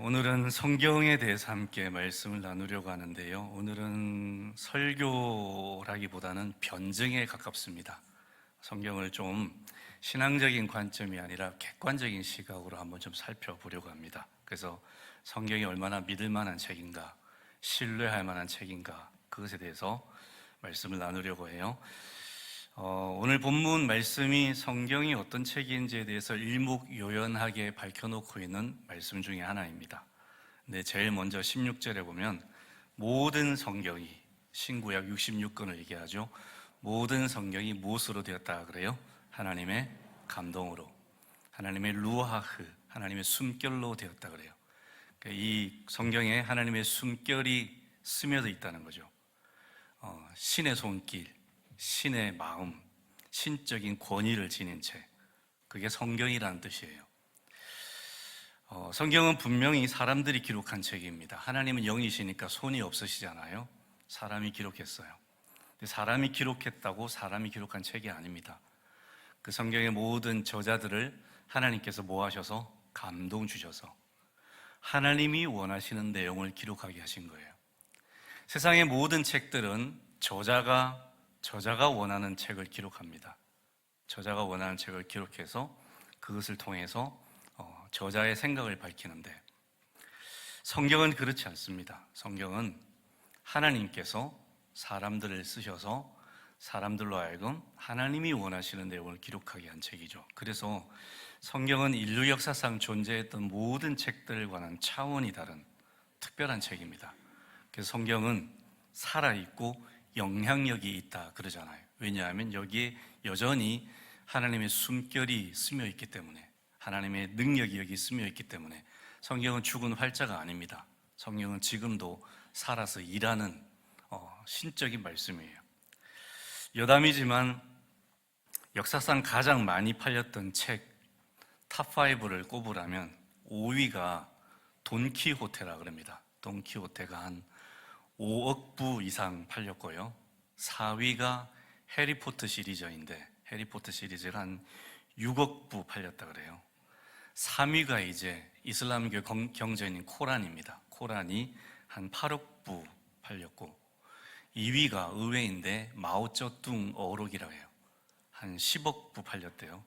오늘은 성경에 대해서 함께 말씀을 나누려고 하는데요. 오늘은 설교라기보다는 변증에 가깝습니다. 성경을 좀 신앙적인 관점이 아니라 객관적인 시각으로 한번 좀 살펴보려고 합니다. 그래서 성경이 얼마나 믿을 만한 책인가, 신뢰할 만한 책인가, 그것에 대해서 말씀을 나누려고 해요. 오늘 본문 말씀이 성경이 어떤 책인지에 대해서 일목요연하게 밝혀놓고 있는 말씀 중에 하나입니다. 근데 제일 먼저 16절에 보면 모든 성경이, 신구약 66권을 얘기하죠. 모든 성경이 무엇으로 되었다 그래요? 하나님의 감동으로, 하나님의 루하흐, 하나님의 숨결로 되었다 그래요. 이 성경에 하나님의 숨결이 스며져 있다는 거죠. 신의 손길, 신의 마음, 신적인 권위를 지닌 책, 그게 성경이라는 뜻이에요. 성경은 분명히 사람들이 기록한 책입니다. 하나님은 영이시니까 손이 없으시잖아요. 사람이 기록했어요. 근데 사람이 기록했다고 사람이 기록한 책이 아닙니다. 그 성경의 모든 저자들을 하나님께서 모아셔서 감동 주셔서 하나님이 원하시는 내용을 기록하게 하신 거예요. 세상의 모든 책들은 저자가 원하는 책을 기록합니다. 저자가 원하는 책을 기록해서 그것을 통해서 저자의 생각을 밝히는데, 성경은 그렇지 않습니다. 성경은 하나님께서 사람들을 쓰셔서 사람들로 하여금 하나님이 원하시는 내용을 기록하게 한 책이죠. 그래서 성경은 인류 역사상 존재했던 모든 책들에 관한 차원이 다른 특별한 책입니다. 그래서 성경은 살아있고 영향력이 있다 그러잖아요. 왜냐하면 여기에 여전히 하나님의 숨결이 스며 있기 때문에, 하나님의 능력이 여기 스며 있기 때문에 성경은 죽은 활자가 아닙니다. 성경은 지금도 살아서 일하는 신적인 말씀이에요. 여담이지만 역사상 가장 많이 팔렸던 책 탑5를 꼽으라면 5위가 돈키호테라 그럽니다. 돈키호테가 한 5억 부 이상 팔렸고요. 4위가 해리포터 시리즈인데 해리포터 시리즈가 한 6억 부 팔렸다 그래요. 3위가 이제 이슬람교 경전인 코란입니다. 코란이 한 8억 부 팔렸고, 2위가 의외인데 마오쩌둥 어록이라고 해요. 한 10억 부 팔렸대요.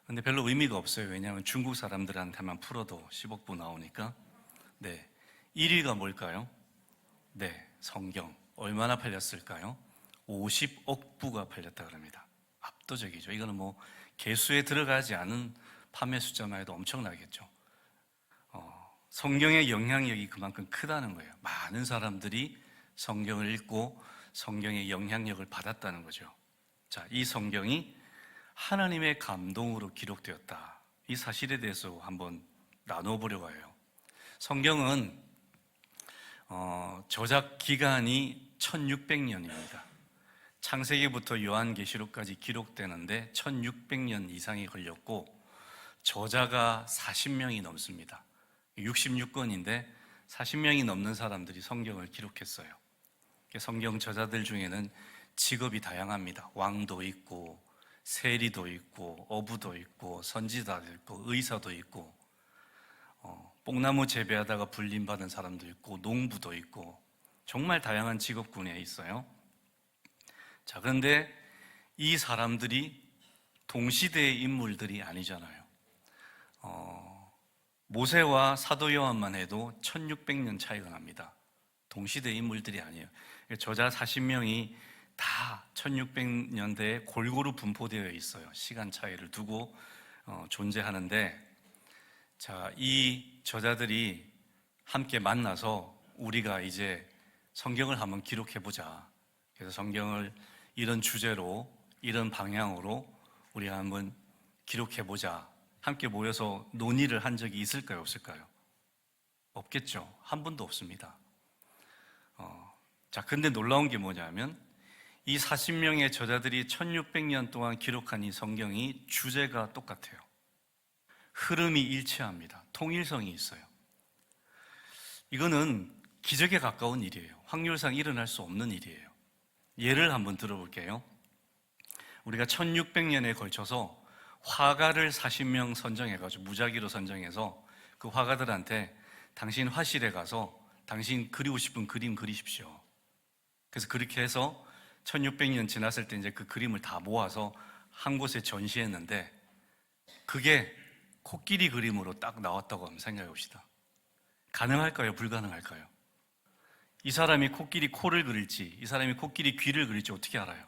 근데 별로 의미가 없어요. 왜냐하면 중국 사람들한테만 풀어도 10억 부 나오니까. 네, 1위가 뭘까요? 네, 성경. 얼마나 팔렸을까요? 50억 부가 팔렸다 그럽니다. 압도적이죠. 이거는 뭐 개수에 들어가지 않은 판매 숫자만 해도 엄청나겠죠. 성경의 영향력이 그만큼 크다는 거예요. 많은 사람들이 성경을 읽고 성경의 영향력을 받았다는 거죠. 자, 이 성경이 하나님의 감동으로 기록되었다. 이 사실에 대해서 한번 나눠보려고 해요. 성경은 저작 기간이 1600년입니다. 창세기부터 요한계시록까지 기록되는데 1600년 이상이 걸렸고, 저자가 40명이 넘습니다. 66권인데 40명이 넘는 사람들이 성경을 기록했어요. 성경 저자들 중에는 직업이 다양합니다. 왕도 있고, 세리도 있고, 어부도 있고, 선지자도 있고, 의사도 있고, 뽕나무 재배하다가 불림받은 사람도 있고, 농부도 있고, 정말 다양한 직업군에 있어요. 자, 그런데 이 사람들이 동시대의 인물들이 아니잖아요. 모세와 사도 요한만 해도 1600년 차이가 납니다. 동시대 인물들이 아니에요. 저자 40명이 다 1600년대에 골고루 분포되어 있어요. 시간 차이를 두고 존재하는데, 자, 이 저자들이 함께 만나서 우리가 이제 성경을 한번 기록해보자. 그래서 성경을 이런 주제로, 이런 방향으로 우리가 한번 기록해보자. 함께 모여서 논의를 한 적이 있을까요, 없을까요? 없겠죠. 한 번도 없습니다. 자, 근데 놀라운 게 뭐냐면 이 40명의 저자들이 1600년 동안 기록한 이 성경이 주제가 똑같아요. 흐름이 일치합니다. 통일성이 있어요. 이거는 기적에 가까운 일이에요. 확률상 일어날 수 없는 일이에요. 예를 한번 들어볼게요. 우리가 1600년에 걸쳐서 화가를 40명 선정해가지고 무작위로 선정해서 그 화가들한테 당신 화실에 가서 당신 그리고 싶은 그림 그리십시오. 그래서 그렇게 해서 1600년 지났을 때 이제 그 그림을 다 모아서 한 곳에 전시했는데 그게 코끼리 그림으로 딱 나왔다고 한번 생각해 봅시다. 가능할까요? 불가능할까요? 이 사람이 코끼리 코를 그릴지 이 사람이 코끼리 귀를 그릴지 어떻게 알아요?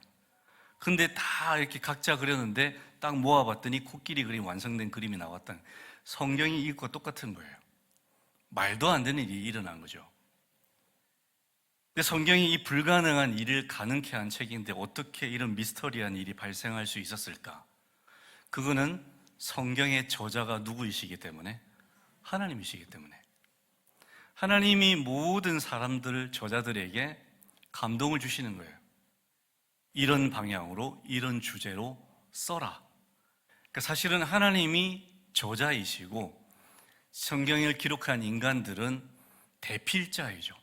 근데 다 이렇게 각자 그렸는데 딱 모아봤더니 코끼리 그림 완성된 그림이 나왔다. 성경이 이것과 똑같은 거예요. 말도 안 되는 일이 일어난 거죠. 근데 성경이 이 불가능한 일을 가능케 한 책인데 어떻게 이런 미스터리한 일이 발생할 수 있었을까? 그거는 성경의 저자가 누구이시기 때문에? 하나님이시기 때문에. 하나님이 모든 사람들, 저자들에게 감동을 주시는 거예요. 이런 방향으로, 이런 주제로 써라. 그러니까 사실은 하나님이 저자이시고 성경을 기록한 인간들은 대필자이죠.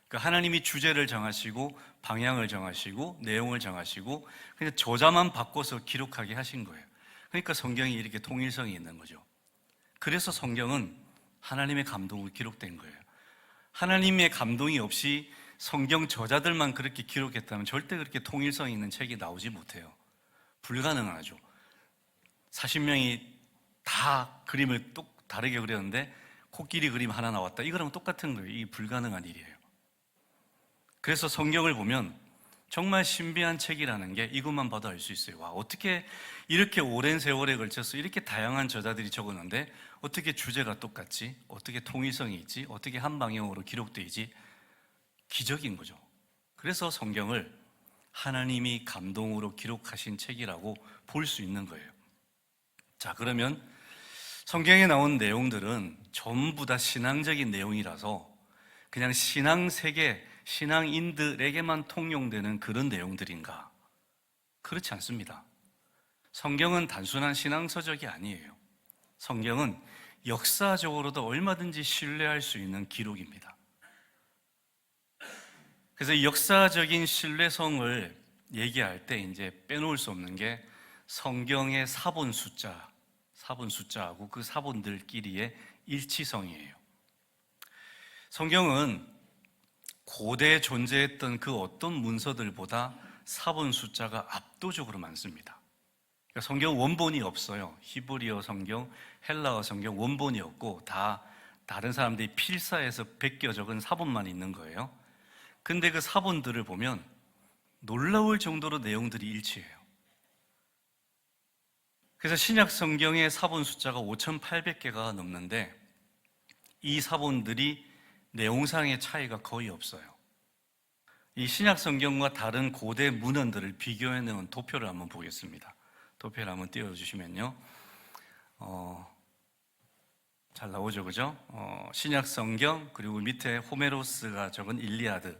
그러니까 하나님이 주제를 정하시고 방향을 정하시고 내용을 정하시고 그냥 저자만 바꿔서 기록하게 하신 거예요. 그러니까 성경이 이렇게 통일성이 있는 거죠. 그래서 성경은 하나님의 감동으로 기록된 거예요. 하나님의 감동이 없이 성경 저자들만 그렇게 기록했다면 절대 그렇게 통일성 있는 책이 나오지 못해요. 불가능하죠. 40명이 다 그림을 또 다르게 그렸는데 코끼리 그림 하나 나왔다. 이거랑 똑같은 거예요. 이게 불가능한 일이에요. 그래서 성경을 보면 정말 신비한 책이라는 게 이것만 봐도 알 수 있어요. 와, 어떻게 이렇게 오랜 세월에 걸쳐서 이렇게 다양한 저자들이 적었는데 어떻게 주제가 똑같지? 어떻게 통일성이 있지? 어떻게 한 방향으로 기록되지? 기적인 거죠. 그래서 성경을 하나님이 감동으로 기록하신 책이라고 볼 수 있는 거예요. 자, 그러면 성경에 나온 내용들은 전부 다 신앙적인 내용이라서 그냥 신앙 세계, 신앙인들에게만 통용되는 그런 내용들인가? 그렇지 않습니다. 성경은 단순한 신앙서적이 아니에요. 성경은 역사적으로도 얼마든지 신뢰할 수 있는 기록입니다. 그래서 이 역사적인 신뢰성을 얘기할 때 이제 빼놓을 수 없는 게 성경의 사본 숫자하고 그 사본들끼리의 일치성이에요. 성경은 고대에 존재했던 그 어떤 문서들보다 사본 숫자가 압도적으로 많습니다. 그러니까 성경 원본이 없어요. 히브리어 성경, 헬라어 성경 원본이 없고 다 다른 사람들이 필사해서 베껴 적은 사본만 있는 거예요. 근데 그 사본들을 보면 놀라울 정도로 내용들이 일치해요. 그래서 신약 성경의 사본 숫자가 5,800개가 넘는데 이 사본들이 내용상의 차이가 거의 없어요. 이 신약 성경과 다른 고대 문헌들을 비교해 놓은 도표를 한번 보겠습니다. 도표를 한번 띄워주시면요. 잘 나오죠, 그죠? 신약 성경, 그리고 밑에 호메로스가 적은 일리아드,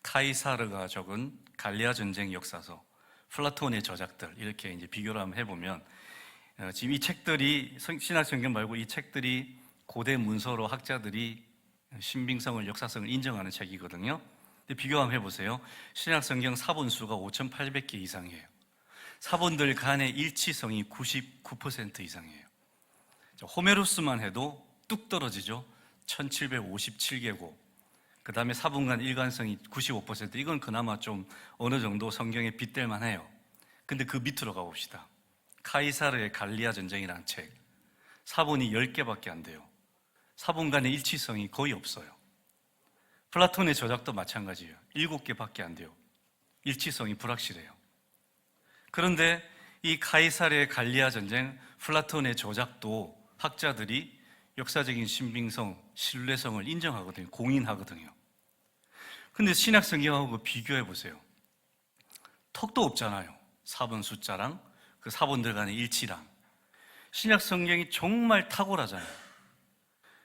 카이사르가 적은 갈리아 전쟁 역사서, 플라톤의 저작들, 이렇게 이제 비교를 한번 해보면, 지금 이 책들이, 신약 성경 말고 이 책들이 고대 문서로 학자들이 신빙성을, 역사성을 인정하는 책이거든요. 근데 비교 한번 해보세요. 신약 성경 사본수가 5,800개 이상이에요. 사본들 간의 일치성이 99% 이상이에요. 호메로스만 해도 뚝 떨어지죠. 1757개고 그 다음에 사본 간 일관성이 95%. 이건 그나마 좀 어느 정도 성경에 빗댈 만해요. 근데 그 밑으로 가봅시다. 카이사르의 갈리아 전쟁이라는 책, 사본이 10개밖에 안 돼요. 사본 간의 일치성이 거의 없어요. 플라톤의 저작도 마찬가지예요. 7개밖에 안 돼요. 일치성이 불확실해요. 그런데 이 카이사르의 갈리아 전쟁, 플라톤의 저작도 학자들이 역사적인 신빙성, 신뢰성을 인정하거든요. 공인하거든요. 근데 신약 성경하고 비교해 보세요. 턱도 없잖아요. 사본 숫자랑 그 사본들 간의 일치랑. 신약 성경이 정말 탁월하잖아요.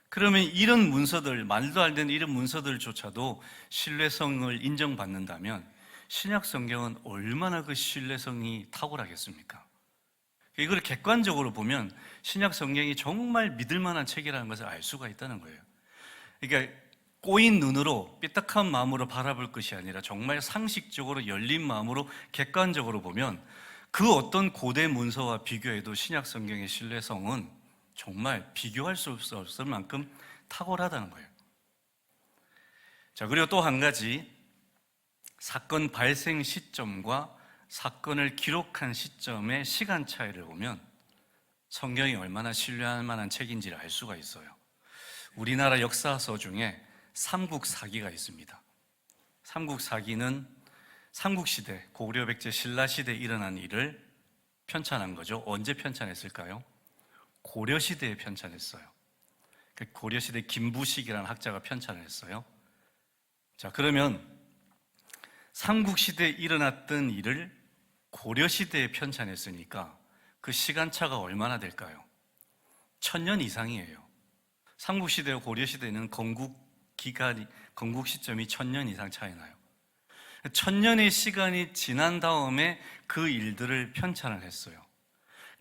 그러면 이런 문서들, 말도 안 되는 이런 문서들조차도 신뢰성을 인정받는다면 신약 성경은 얼마나 그 신뢰성이 탁월하겠습니까? 이걸 객관적으로 보면 신약 성경이 정말 믿을 만한 책이라는 것을 알 수가 있다는 거예요. 그러니까 꼬인 눈으로 삐딱한 마음으로 바라볼 것이 아니라 정말 상식적으로 열린 마음으로 객관적으로 보면 그 어떤 고대 문서와 비교해도 신약 성경의 신뢰성은 정말 비교할 수 없을 만큼 탁월하다는 거예요. 자, 그리고 또 한 가지, 사건 발생 시점과 사건을 기록한 시점의 시간 차이를 보면 성경이 얼마나 신뢰할 만한 책인지를 알 수가 있어요. 우리나라 역사서 중에 삼국사기가 있습니다. 삼국사기는 삼국시대, 고구려 백제 신라시대에 일어난 일을 편찬한 거죠. 언제 편찬했을까요? 고려시대에 편찬했어요. 고려시대 김부식이라는 학자가 편찬을 했어요. 자, 그러면 삼국시대에 일어났던 일을 고려시대에 편찬했으니까 그 시간차가 얼마나 될까요? 1000년 이상이에요. 삼국시대와 고려시대는 건국 시점이 1000년 이상 차이 나요. 1000년의 시간이 지난 다음에 그 일들을 편찬을 했어요.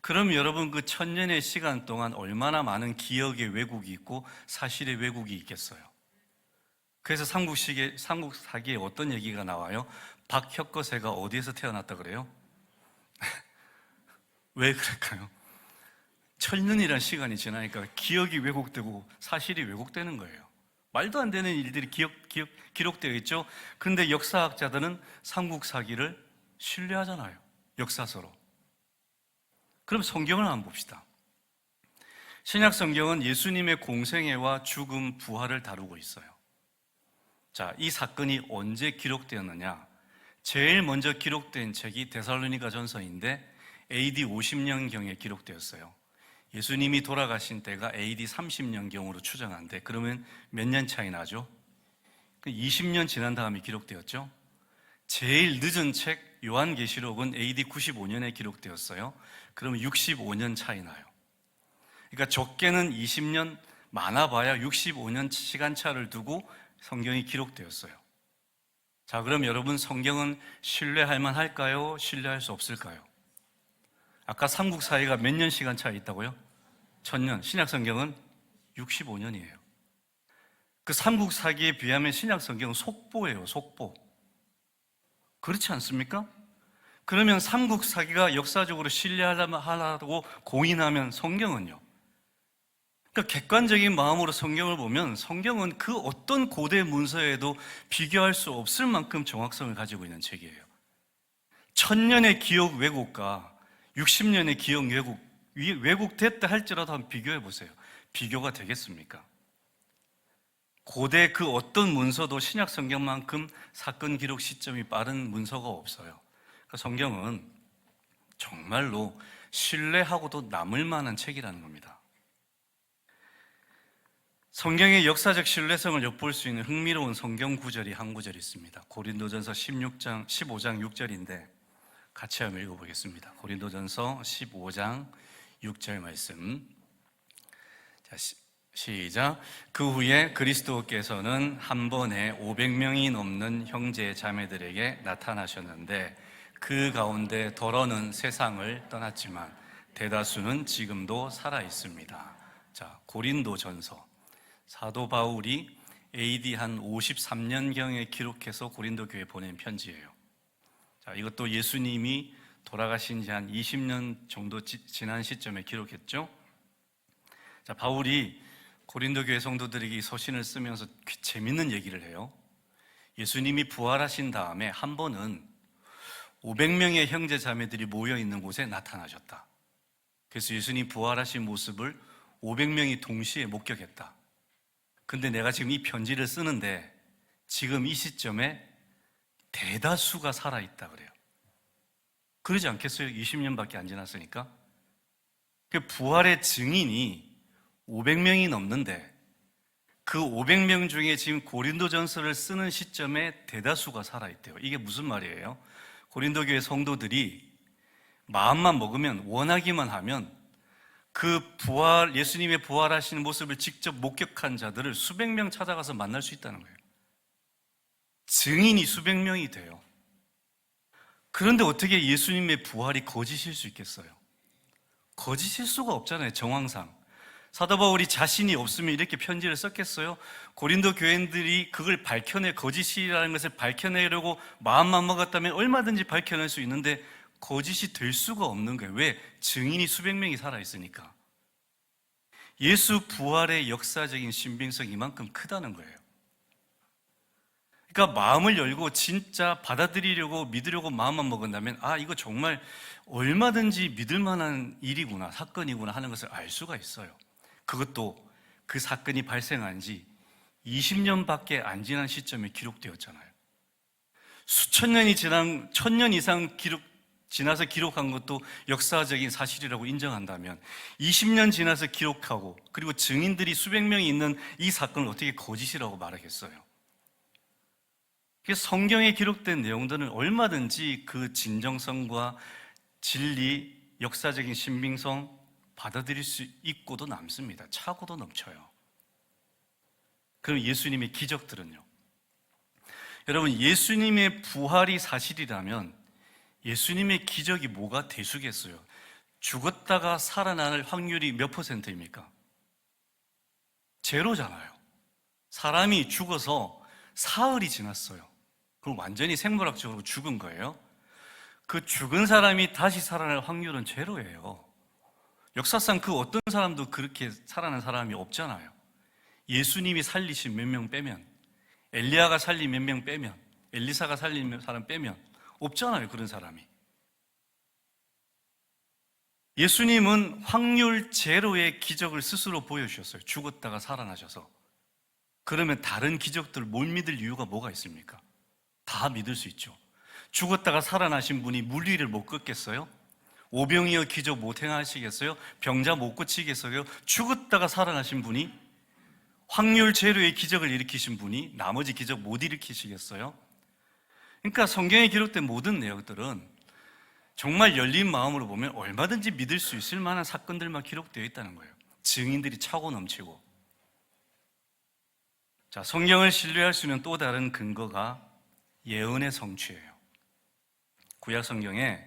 그럼 여러분, 그 1000년의 시간 동안 얼마나 많은 기억의 왜곡이 있고 사실의 왜곡이 있겠어요. 그래서 삼국사기에 어떤 얘기가 나와요? 박혁거세가 어디에서 태어났다 그래요? 왜 그럴까요? 1000년이라는 시간이 지나니까 기억이 왜곡되고 사실이 왜곡되는 거예요. 말도 안 되는 일들이 기록되어 있죠. 근데 역사학자들은 삼국사기를 신뢰하잖아요. 역사서로. 그럼 성경을 한번 봅시다. 신약 성경은 예수님의 공생애와 죽음, 부활을 다루고 있어요. 자, 이 사건이 언제 기록되었느냐? 제일 먼저 기록된 책이 데살로니가 전서인데 AD 50년경에 기록되었어요. 예수님이 돌아가신 때가 AD 30년경으로 추정한데 그러면 몇 년 차이 나죠? 20년 지난 다음에 기록되었죠. 제일 늦은 책 요한계시록은 AD 95년에 기록되었어요. 그러면 65년 차이 나요. 그러니까 적게는 20년, 많아봐야 65년 시간차를 두고 성경이 기록되었어요. 자, 그럼 여러분, 성경은 신뢰할 만할까요? 신뢰할 수 없을까요? 아까 삼국 사이가 몇 년 시간 차이 있다고요? 1000년. 신약 성경은 65년이에요. 그 삼국 사기에 비하면 신약 성경은 속보예요, 속보. 그렇지 않습니까? 그러면 삼국 사기가 역사적으로 신뢰하려고 공인하면 성경은요? 그러니까 객관적인 마음으로 성경을 보면 성경은 그 어떤 고대 문서에도 비교할 수 없을 만큼 정확성을 가지고 있는 책이에요. 1000년의 기억 왜곡과 60년의 기억 왜곡됐다 할지라도 한번 비교해 보세요. 비교가 되겠습니까? 고대 그 어떤 문서도 신약 성경만큼 사건 기록 시점이 빠른 문서가 없어요. 그러니까 성경은 정말로 신뢰하고도 남을 만한 책이라는 겁니다. 성경의 역사적 신뢰성을 엿볼 수 있는 흥미로운 성경 구절이 한 구절 있습니다. 고린도전서 15장 6절인데 같이 한번 읽어보겠습니다. 고린도전서 15장 6절 말씀. 자, 시작. 그 후에 그리스도께서는 한 번에 500명이 넘는 형제 자매들에게 나타나셨는데 그 가운데 더러는 세상을 떠났지만 대다수는 지금도 살아 있습니다. 자, 고린도전서. 사도 바울이 AD 한 53년경에 기록해서 고린도 교회에 보낸 편지예요. 자, 이것도 예수님이 돌아가신 지 한 20년 정도 지난 시점에 기록했죠. 자, 바울이 고린도 교회 성도들에게 이 서신을 쓰면서 재밌는 얘기를 해요. 예수님이 부활하신 다음에 한 번은 500명의 형제 자매들이 모여 있는 곳에 나타나셨다. 그래서 예수님 부활하신 모습을 500명이 동시에 목격했다. 근데 내가 지금 이 편지를 쓰는데 지금 이 시점에 대다수가 살아있다 그래요. 그러지 않겠어요? 20년밖에 안 지났으니까. 그 부활의 증인이 500명이 넘는데 그 500명 중에 지금 고린도전서를 쓰는 시점에 대다수가 살아있대요. 이게 무슨 말이에요? 고린도 교회 성도들이 마음만 먹으면, 원하기만 하면 그 예수님의 부활하시는 모습을 직접 목격한 자들을 수백 명 찾아가서 만날 수 있다는 거예요. 증인이 수백 명이 돼요. 그런데 어떻게 예수님의 부활이 거짓일 수 있겠어요? 거짓일 수가 없잖아요, 정황상. 사도 바울이 자신이 없으면 이렇게 편지를 썼겠어요? 고린도 교인들이 그걸 거짓이라는 것을 밝혀내려고 마음만 먹었다면 얼마든지 밝혀낼 수 있는데 거짓이 될 수가 없는 거예요. 왜? 증인이 수백 명이 살아있으니까. 예수 부활의 역사적인 신빙성이 이만큼 크다는 거예요. 그러니까 마음을 열고 진짜 받아들이려고 믿으려고 마음만 먹은다면 이거 정말 얼마든지 믿을 만한 일이구나, 사건이구나 하는 것을 알 수가 있어요. 그것도 그 사건이 발생한 지 20년밖에 안 지난 시점에 기록되었잖아요. 수천 년이 지난, 1000년 이상 지나서 기록한 것도 역사적인 사실이라고 인정한다면 20년 지나서 기록하고 그리고 증인들이 수백 명이 있는 이 사건을 어떻게 거짓이라고 말하겠어요? 성경에 기록된 내용들은 얼마든지 그 진정성과 진리, 역사적인 신빙성 받아들일 수 있고도 남습니다. 차고도 넘쳐요. 그럼 예수님의 기적들은요? 여러분, 예수님의 부활이 사실이라면 예수님의 기적이 뭐가 대수겠어요? 죽었다가 살아날 확률이 몇 %입니까? 제로잖아요. 사람이 죽어서 사흘이 지났어요. 그럼 완전히 생물학적으로 죽은 거예요. 그 죽은 사람이 다시 살아날 확률은 제로예요. 역사상 그 어떤 사람도 그렇게 살아난 사람이 없잖아요. 예수님이 살리신 몇 명 빼면, 엘리야가 살린 몇 명 빼면, 엘리사가 살린 사람 빼면 없잖아요, 그런 사람이. 예수님은 확률 제로의 기적을 스스로 보여주셨어요. 죽었다가 살아나셔서. 그러면 다른 기적들 못 믿을 이유가 뭐가 있습니까? 다 믿을 수 있죠. 죽었다가 살아나신 분이 물리를 못 걷겠어요? 오병이어 기적 못 행하시겠어요? 병자 못 고치겠어요? 죽었다가 살아나신 분이, 확률 제로의 기적을 일으키신 분이 나머지 기적 못 일으키시겠어요? 그러니까 성경에 기록된 모든 내용들은 정말 열린 마음으로 보면 얼마든지 믿을 수 있을 만한 사건들만 기록되어 있다는 거예요. 증인들이 차고 넘치고. 자, 성경을 신뢰할 수 있는 또 다른 근거가 예언의 성취예요. 구약 성경에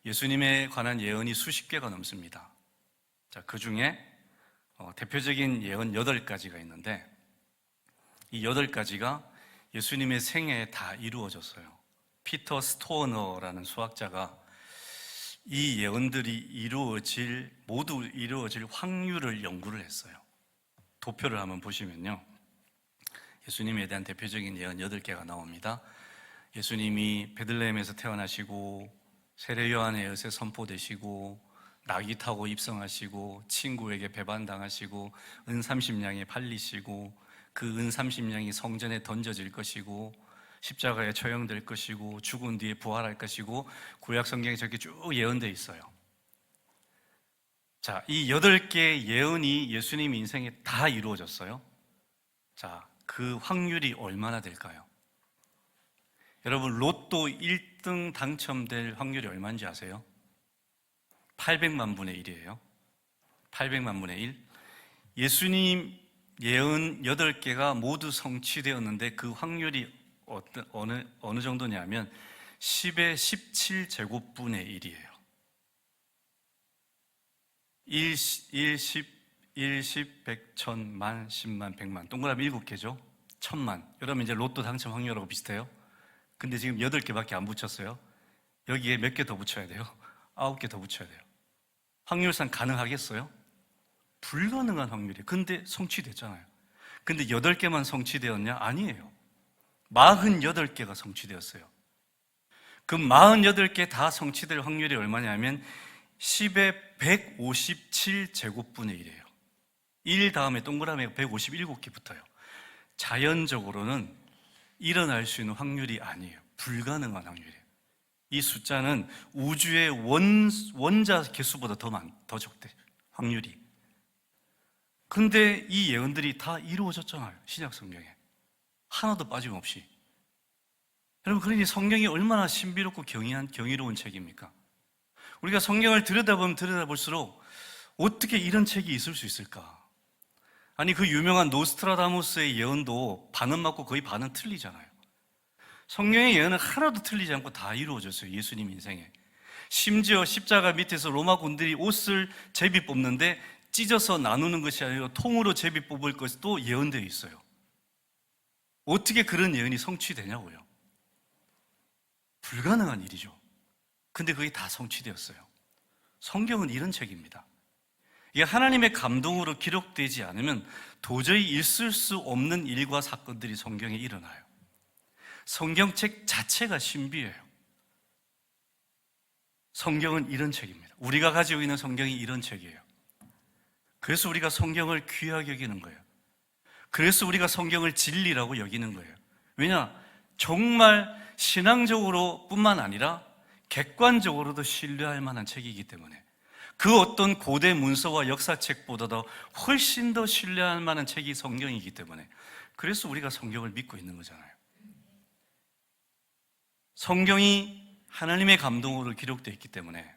예수님에 관한 예언이 수십 개가 넘습니다. 자, 그 중에 대표적인 예언 8가지가 있는데 이 8가지가 예수님의 생애에 다 이루어졌어요. 피터 스토어너라는 수학자가 이 예언들이 모두 이루어질 확률을 연구를 했어요. 도표를 한번 보시면요, 예수님에 대한 대표적인 예언 8개가 나옵니다. 예수님이 베들레헴에서 태어나시고 세례 요한에 의해 선포되시고 나귀 타고 입성하시고 친구에게 배반당하시고 은 30냥에 팔리시고 그 은 30냥이 성전에 던져질 것이고 십자가에 처형될 것이고 죽은 뒤에 부활할 것이고 구약 성경에 저렇게 쭉 예언되어 있어요. 자, 이 8개의 예언이 예수님 인생에 다 이루어졌어요. 자, 그 확률이 얼마나 될까요? 여러분, 로또 1등 당첨될 확률이 얼마인지 아세요? 800만 분의 1이에요. 800만 분의 1. 예수님 예언 8개가 모두 성취되었는데 그 확률이 어느 정도냐면 10의 17제곱분의 1이에요. 1, 10, 1, 10, 100, 1000만, 10만, 100만. 동그라미 7개죠? 1000만. 여러분 이제 로또 당첨 확률하고 비슷해요? 근데 지금 8개밖에 안 붙였어요. 여기에 몇 개 더 붙여야 돼요? 9개 더 붙여야 돼요. 확률상 가능하겠어요? 불가능한 확률이에요. 근데 성취됐잖아요. 근데 8개만 성취되었냐? 아니에요. 48개가 성취되었어요. 그 48개 다 성취될 확률이 얼마냐면 10의 157제곱분의 1이에요. 1 다음에 동그라미가 157개 붙어요. 자연적으로는 일어날 수 있는 확률이 아니에요. 불가능한 확률이에요. 이 숫자는 우주의 원자 개수보다 더 적대, 확률이. 근데 이 예언들이 다 이루어졌잖아요. 신약 성경에. 하나도 빠짐없이. 여러분, 그러니 성경이 얼마나 신비롭고 경이로운 책입니까? 우리가 성경을 들여다보면 들여다볼수록 어떻게 이런 책이 있을 수 있을까? 아니, 그 유명한 노스트라다무스의 예언도 반은 맞고 거의 반은 틀리잖아요. 성경의 예언은 하나도 틀리지 않고 다 이루어졌어요. 예수님 인생에. 심지어 십자가 밑에서 로마 군들이 옷을 제비 뽑는데 찢어서 나누는 것이 아니라 통으로 제비 뽑을 것도 예언되어 있어요. 어떻게 그런 예언이 성취되냐고요. 불가능한 일이죠. 근데 그게 다 성취되었어요. 성경은 이런 책입니다. 이게 하나님의 감동으로 기록되지 않으면 도저히 있을 수 없는 일과 사건들이 성경에 일어나요. 성경책 자체가 신비예요. 성경은 이런 책입니다. 우리가 가지고 있는 성경이 이런 책이에요. 그래서 우리가 성경을 귀하게 여기는 거예요. 그래서 우리가 성경을 진리라고 여기는 거예요. 왜냐? 정말 신앙적으로 뿐만 아니라 객관적으로도 신뢰할 만한 책이기 때문에, 그 어떤 고대 문서와 역사책보다도 훨씬 더 신뢰할 만한 책이 성경이기 때문에, 그래서 우리가 성경을 믿고 있는 거잖아요. 성경이 하나님의 감동으로 기록되어 있기 때문에,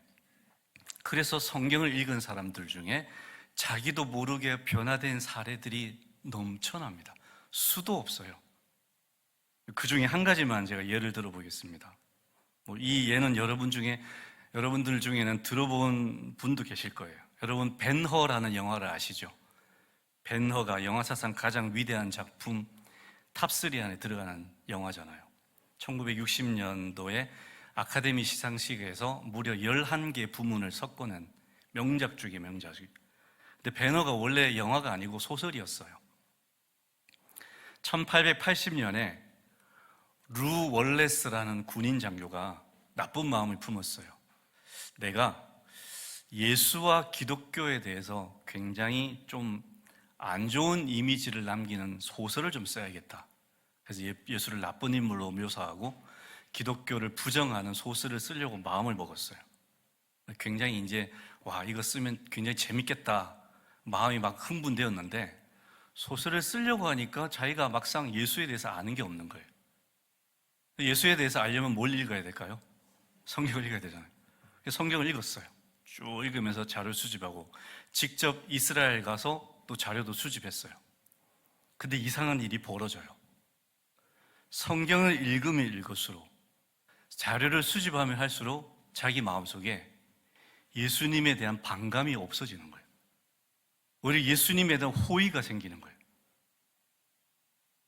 그래서 성경을 읽은 사람들 중에 자기도 모르게 변화된 사례들이 넘쳐납니다. 수도 없어요. 그 중에 한 가지만 제가 예를 들어 보겠습니다. 이 예는 여러분들 중에는 들어본 분도 계실 거예요. 여러분, 벤허라는 영화를 아시죠? 벤허가 영화사상 가장 위대한 작품 탑3 안에 들어가는 영화잖아요. 1960년도에 아카데미 시상식에서 무려 11개 부문을 석권한 명작 중에 명작이에요. 근데 벤허가 원래 영화가 아니고 소설이었어요. 1880년에 루 월레스라는 군인 장교가 나쁜 마음을 품었어요. 내가 예수와 기독교에 대해서 굉장히 좀 안 좋은 이미지를 남기는 소설을 좀 써야겠다. 그래서 예수를 나쁜 인물로 묘사하고 기독교를 부정하는 소설을 쓰려고 마음을 먹었어요. 굉장히 이제 이거 쓰면 굉장히 재밌겠다 마음이 막 흥분되었는데, 소설을 쓰려고 하니까 자기가 막상 예수에 대해서 아는 게 없는 거예요. 예수에 대해서 알려면 뭘 읽어야 될까요? 성경을 읽어야 되잖아요. 그래서 성경을 읽었어요. 쭉 읽으면서 자료 수집하고 직접 이스라엘 가서 또 자료도 수집했어요. 근데 이상한 일이 벌어져요. 성경을 읽으면 읽을수록, 자료를 수집하면 할수록 자기 마음속에 예수님에 대한 반감이 없어지는 거예요. 오히려 예수님에 대한 호의가 생기는 거예요.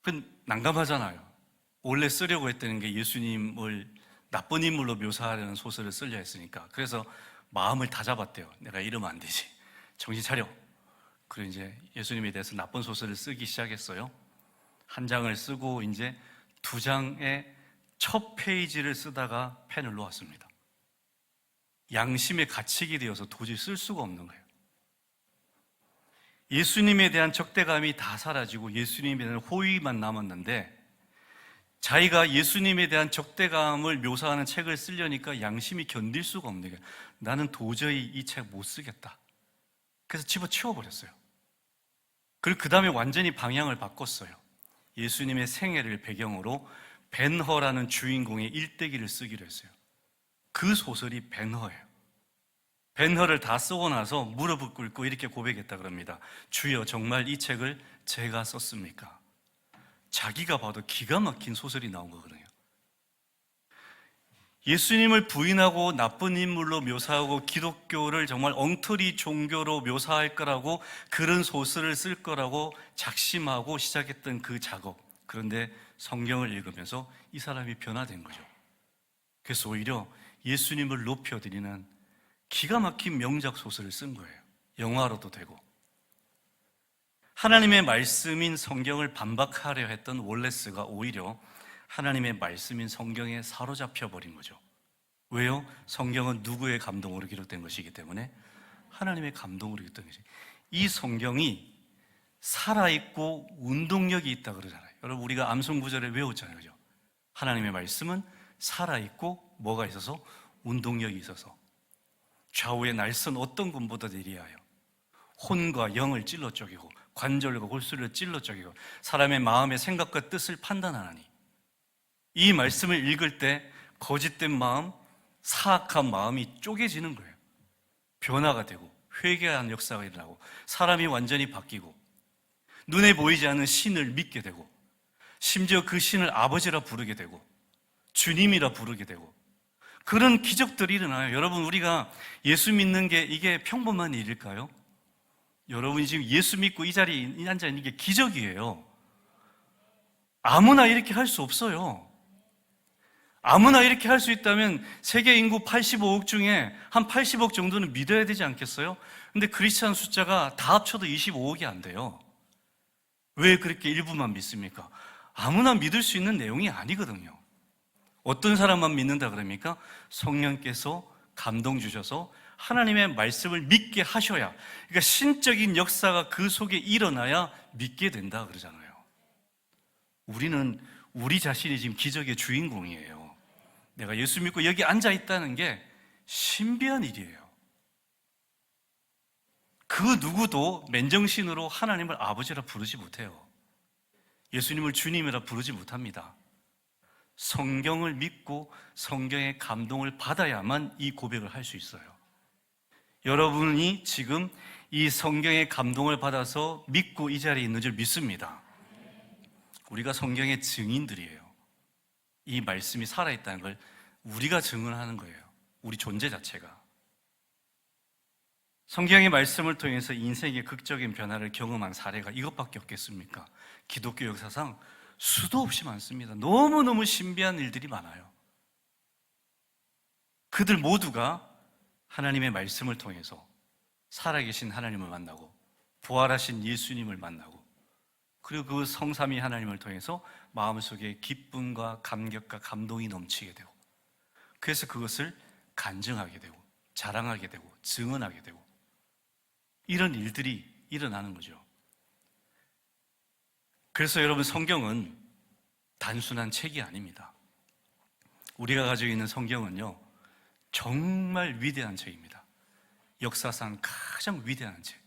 그건 난감하잖아요. 원래 쓰려고 했던 게 예수님을 나쁜 인물로 묘사하려는 소설을 쓰려 했으니까. 그래서 마음을 다 잡았대요. 내가 이러면 안 되지. 정신 차려. 그리고 이제 예수님에 대해서 나쁜 소설을 쓰기 시작했어요. 한 장을 쓰고 이제 2장의 첫 페이지를 쓰다가 펜을 놓았습니다. 양심의 가책이 되어서 도저히 쓸 수가 없는 거예요. 예수님에 대한 적대감이 다 사라지고 예수님에 대한 호의만 남았는데, 자기가 예수님에 대한 적대감을 묘사하는 책을 쓰려니까 양심이 견딜 수가 없는 거예요. 나는 도저히 이 책 못 쓰겠다. 그래서 집어치워버렸어요. 그리고 그 다음에 완전히 방향을 바꿨어요. 예수님의 생애를 배경으로 벤허라는 주인공의 일대기를 쓰기로 했어요. 그 소설이 벤허예요. 벤허를 다 쓰고 나서 무릎을 꿇고 이렇게 고백했다 그럽니다. 주여, 정말 이 책을 제가 썼습니까? 자기가 봐도 기가 막힌 소설이 나온 거거든요. 예수님을 부인하고 나쁜 인물로 묘사하고 기독교를 정말 엉터리 종교로 묘사할 거라고, 그런 소설을 쓸 거라고 작심하고 시작했던 그 작업. 그런데 성경을 읽으면서 이 사람이 변화된 거죠. 그래서 오히려 예수님을 높여드리는 기가 막힌 명작 소설을 쓴 거예요. 영화로도 되고. 하나님의 말씀인 성경을 반박하려 했던 월레스가 오히려 하나님의 말씀인 성경에 사로잡혀 버린 거죠. 왜요? 성경은 누구의 감동으로 기록된 것이기 때문에, 하나님의 감동으로 기록된 것이. 이 성경이 살아있고 운동력이 있다 그러잖아요. 여러분, 우리가 암송구절에 외웠잖아요, 그죠? 하나님의 말씀은 살아있고 뭐가 있어서? 운동력이 있어서 좌우의 날선 어떤 군보다 예리하여 혼과 영을 찔러 쪼개고 관절과 골수를 찔러 쪼개고 사람의 마음의 생각과 뜻을 판단하나니. 이 말씀을 읽을 때 거짓된 마음, 사악한 마음이 쪼개지는 거예요. 변화가 되고 회개하는 역사가 일어나고 사람이 완전히 바뀌고 눈에 보이지 않는 신을 믿게 되고 심지어 그 신을 아버지라 부르게 되고 주님이라 부르게 되고 그런 기적들이 일어나요. 여러분, 우리가 예수 믿는 게 이게 평범한 일일까요? 여러분이 지금 예수 믿고 이 자리에 앉아 있는 게 기적이에요. 아무나 이렇게 할 수 없어요. 아무나 이렇게 할 수 있다면 세계 인구 85억 중에 한 80억 정도는 믿어야 되지 않겠어요? 근데 크리스찬 숫자가 다 합쳐도 25억이 안 돼요. 왜 그렇게 일부만 믿습니까? 아무나 믿을 수 있는 내용이 아니거든요. 어떤 사람만 믿는다 그럽니까? 성령께서 감동 주셔서 하나님의 말씀을 믿게 하셔야, 그러니까 신적인 역사가 그 속에 일어나야 믿게 된다 그러잖아요. 우리는 우리 자신이 지금 기적의 주인공이에요. 내가 예수 믿고 여기 앉아 있다는 게 신비한 일이에요. 그 누구도 맨정신으로 하나님을 아버지라 부르지 못해요. 예수님을 주님이라 부르지 못합니다. 성경을 믿고 성경의 감동을 받아야만 이 고백을 할 수 있어요. 여러분이 지금 이 성경의 감동을 받아서 믿고 이 자리에 있는 줄 믿습니다. 우리가 성경의 증인들이에요. 이 말씀이 살아있다는 걸 우리가 증언하는 거예요. 우리 존재 자체가. 성경의 말씀을 통해서 인생의 극적인 변화를 경험한 사례가 이것밖에 없겠습니까? 기독교 역사상 수도 없이 많습니다. 너무너무 신비한 일들이 많아요. 그들 모두가 하나님의 말씀을 통해서 살아계신 하나님을 만나고 부활하신 예수님을 만나고 그리고 그 성삼위 하나님을 통해서 마음속에 기쁨과 감격과 감동이 넘치게 되고 그래서 그것을 간증하게 되고 자랑하게 되고 증언하게 되고 이런 일들이 일어나는 거죠. 그래서 여러분, 성경은 단순한 책이 아닙니다. 우리가 가지고 있는 성경은요, 정말 위대한 책입니다. 역사상 가장 위대한 책,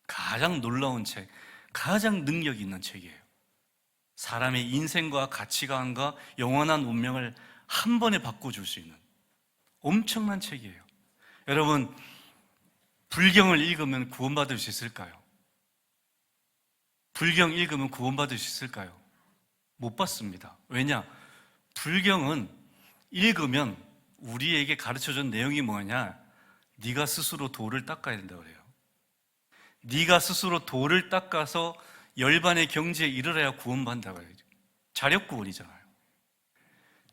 가장 놀라운 책, 가장 능력 있는 책이에요. 사람의 인생과 가치관과 영원한 운명을 한 번에 바꿔줄 수 있는 엄청난 책이에요. 여러분, 불경을 읽으면 구원받을 수 있을까요? 불경 읽으면 구원받을 수 있을까요? 못 받습니다. 왜냐? 불경은 읽으면 우리에게 가르쳐준 내용이 뭐냐? 네가 스스로 돌을 닦아야 된다고 그래요. 네가 스스로 돌을 닦아서 열반의 경지에 이르러야 구원받는다고 해요. 자력구원이잖아요.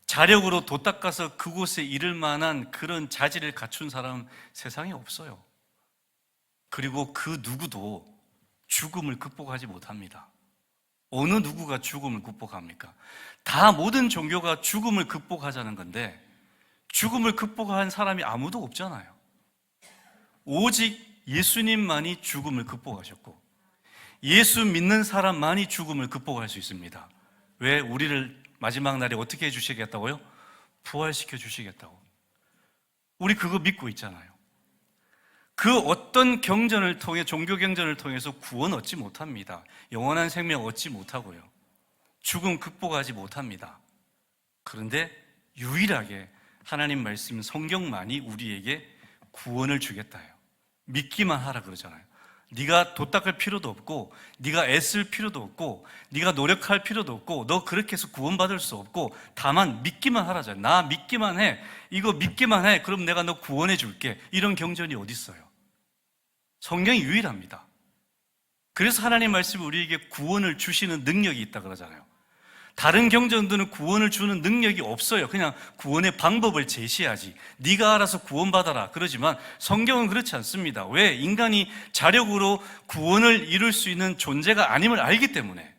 자력으로 도 닦아서 그곳에 이를 만한 그런 자질을 갖춘 사람은 세상에 없어요. 그리고 그 누구도 죽음을 극복하지 못합니다. 어느 누구가 죽음을 극복합니까? 다 모든 종교가 죽음을 극복하자는 건데 죽음을 극복한 사람이 아무도 없잖아요. 오직 예수님만이 죽음을 극복하셨고 예수 믿는 사람만이 죽음을 극복할 수 있습니다. 왜? 우리를 마지막 날에 어떻게 해주시겠다고요? 부활시켜 주시겠다고. 우리 그거 믿고 있잖아요. 그 어떤 경전을 통해, 종교 경전을 통해서 구원 얻지 못합니다. 영원한 생명 얻지 못하고요. 죽음 극복하지 못합니다. 그런데 유일하게 하나님 말씀 성경만이 우리에게 구원을 주겠다요. 믿기만 하라 그러잖아요. 네가 도 닦을 필요도 없고 네가 애쓸 필요도 없고 네가 노력할 필요도 없고 너 그렇게 해서 구원받을 수 없고 다만 믿기만 하라잖아요. 나 믿기만 해. 이거 믿기만 해. 그럼 내가 너 구원해 줄게. 이런 경전이 어디 있어요? 성경이 유일합니다. 그래서 하나님 말씀이 우리에게 구원을 주시는 능력이 있다 그러잖아요. 다른 경전들은 구원을 주는 능력이 없어요. 그냥 구원의 방법을 제시하지. 네가 알아서 구원받아라 그러지만 성경은 그렇지 않습니다. 왜? 인간이 자력으로 구원을 이룰 수 있는 존재가 아님을 알기 때문에.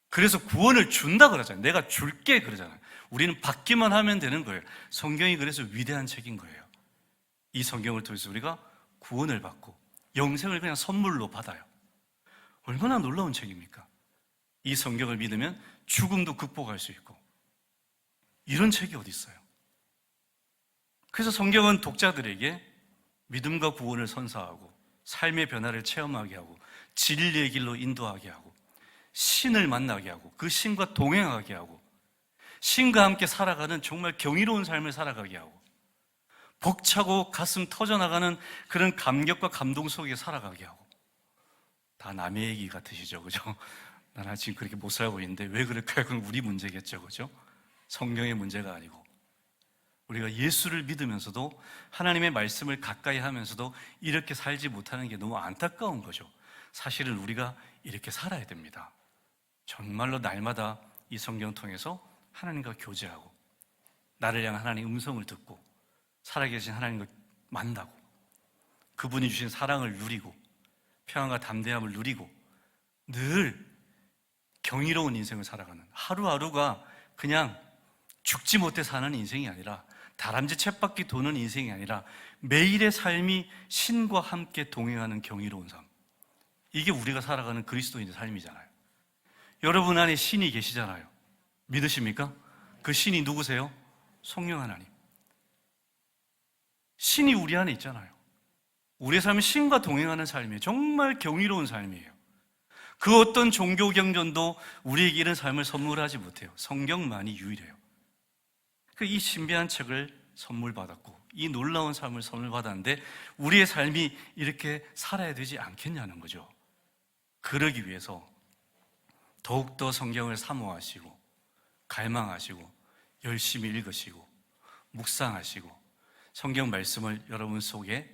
그래서 구원을 준다 그러잖아요. 내가 줄게 그러잖아요. 우리는 받기만 하면 되는 거예요. 성경이 그래서 위대한 책인 거예요. 이 성경을 통해서 우리가 구원을 받고 영생을 그냥 선물로 받아요. 얼마나 놀라운 책입니까? 이 성경을 믿으면 죽음도 극복할 수 있고 이런 책이 어디 있어요? 그래서 성경은 독자들에게 믿음과 구원을 선사하고 삶의 변화를 체험하게 하고 진리의 길로 인도하게 하고 신을 만나게 하고 그 신과 동행하게 하고 신과 함께 살아가는 정말 경이로운 삶을 살아가게 하고 벅차고 가슴 터져나가는 그런 감격과 감동 속에 살아가게 하고. 다 남의 얘기 같으시죠, 그죠? 나는 지금 그렇게 못 살고 있는데 왜 그럴까요? 그건 우리 문제겠죠, 그죠? 성경의 문제가 아니고 우리가 예수를 믿으면서도 하나님의 말씀을 가까이 하면서도 이렇게 살지 못하는 게 너무 안타까운 거죠. 사실은 우리가 이렇게 살아야 됩니다. 정말로 날마다 이 성경 통해서 하나님과 교제하고 나를 향한 하나님의 음성을 듣고 살아계신 하나님을 만나고 그분이 주신 사랑을 누리고 평안과 담대함을 누리고 늘 경이로운 인생을 살아가는, 하루하루가 그냥 죽지 못해 사는 인생이 아니라 다람쥐 쳇바퀴 도는 인생이 아니라 매일의 삶이 신과 함께 동행하는 경이로운 삶, 이게 우리가 살아가는 그리스도인의 삶이잖아요. 여러분 안에 신이 계시잖아요. 믿으십니까? 그 신이 누구세요? 성령 하나님. 신이 우리 안에 있잖아요. 우리의 삶은 신과 동행하는 삶이에요. 정말 경이로운 삶이에요. 그 어떤 종교 경전도 우리에게 이런 삶을 선물하지 못해요. 성경만이 유일해요. 이 신비한 책을 선물 받았고 이 놀라운 삶을 선물 받았는데 우리의 삶이 이렇게 살아야 되지 않겠냐는 거죠. 그러기 위해서 더욱더 성경을 사모하시고 갈망하시고 열심히 읽으시고 묵상하시고 성경 말씀을 여러분 속에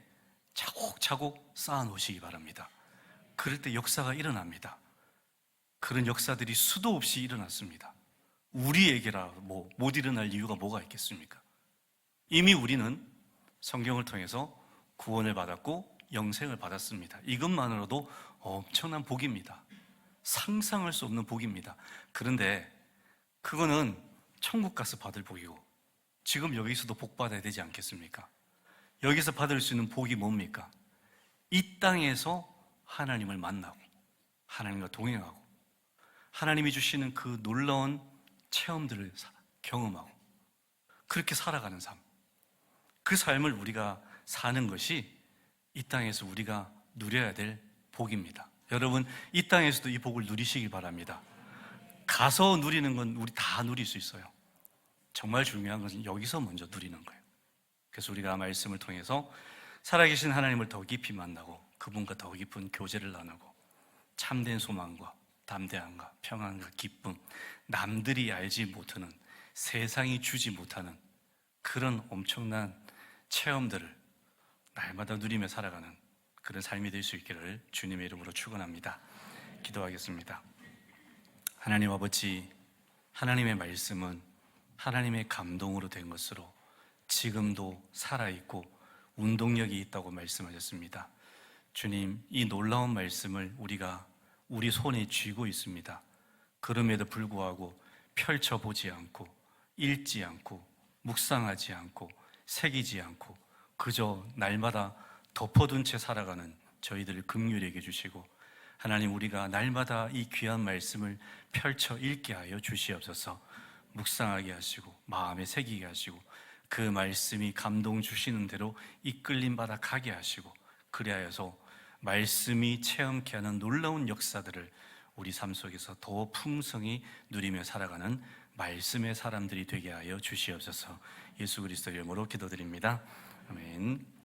차곡차곡 쌓아 놓으시기 바랍니다. 그럴 때 역사가 일어납니다. 그런 역사들이 수도 없이 일어났습니다. 우리에게라 못 일어날 이유가 뭐가 있겠습니까? 이미 우리는 성경을 통해서 구원을 받았고 영생을 받았습니다. 이것만으로도 엄청난 복입니다. 상상할 수 없는 복입니다. 그런데 그거는 천국 가서 받을 복이고 지금 여기서도 복 받아야 되지 않겠습니까? 여기서 받을 수 있는 복이 뭡니까? 이 땅에서 하나님을 만나고 하나님과 동행하고 하나님이 주시는 그 놀라운 체험들을 경험하고 그렇게 살아가는 삶, 그 삶을 우리가 사는 것이 이 땅에서 우리가 누려야 될 복입니다. 여러분, 이 땅에서도 이 복을 누리시길 바랍니다. 가서 누리는 건 우리 다 누릴 수 있어요. 정말 중요한 것은 여기서 먼저 누리는 거예요. 그래서 우리가 말씀을 통해서 살아계신 하나님을 더 깊이 만나고 그분과 더 깊은 교제를 나누고 참된 소망과 담대함과 평안과 기쁨, 남들이 알지 못하는, 세상이 주지 못하는 그런 엄청난 체험들을 날마다 누리며 살아가는 그런 삶이 될 수 있기를 주님의 이름으로 축원합니다. 기도하겠습니다. 하나님 아버지, 하나님의 말씀은 하나님의 감동으로 된 것으로 지금도 살아있고 운동력이 있다고 말씀하셨습니다. 주님, 이 놀라운 말씀을 우리가 우리 손에 쥐고 있습니다. 그럼에도 불구하고 펼쳐보지 않고 읽지 않고 묵상하지 않고 새기지 않고 그저 날마다 덮어둔 채 살아가는 저희들을 긍휼히 여겨주시고 하나님, 우리가 날마다 이 귀한 말씀을 펼쳐 읽게 하여 주시옵소서. 묵상하게 하시고 마음에 새기게 하시고 그 말씀이 감동 주시는 대로 이끌림 받아 가게 하시고 그리하여서 말씀이 체험케 하는 놀라운 역사들을 우리 삶 속에서 더 풍성히 누리며 살아가는 말씀의 사람들이 되게 하여 주시옵소서. 예수 그리스도의 이름으로 기도드립니다. 아멘.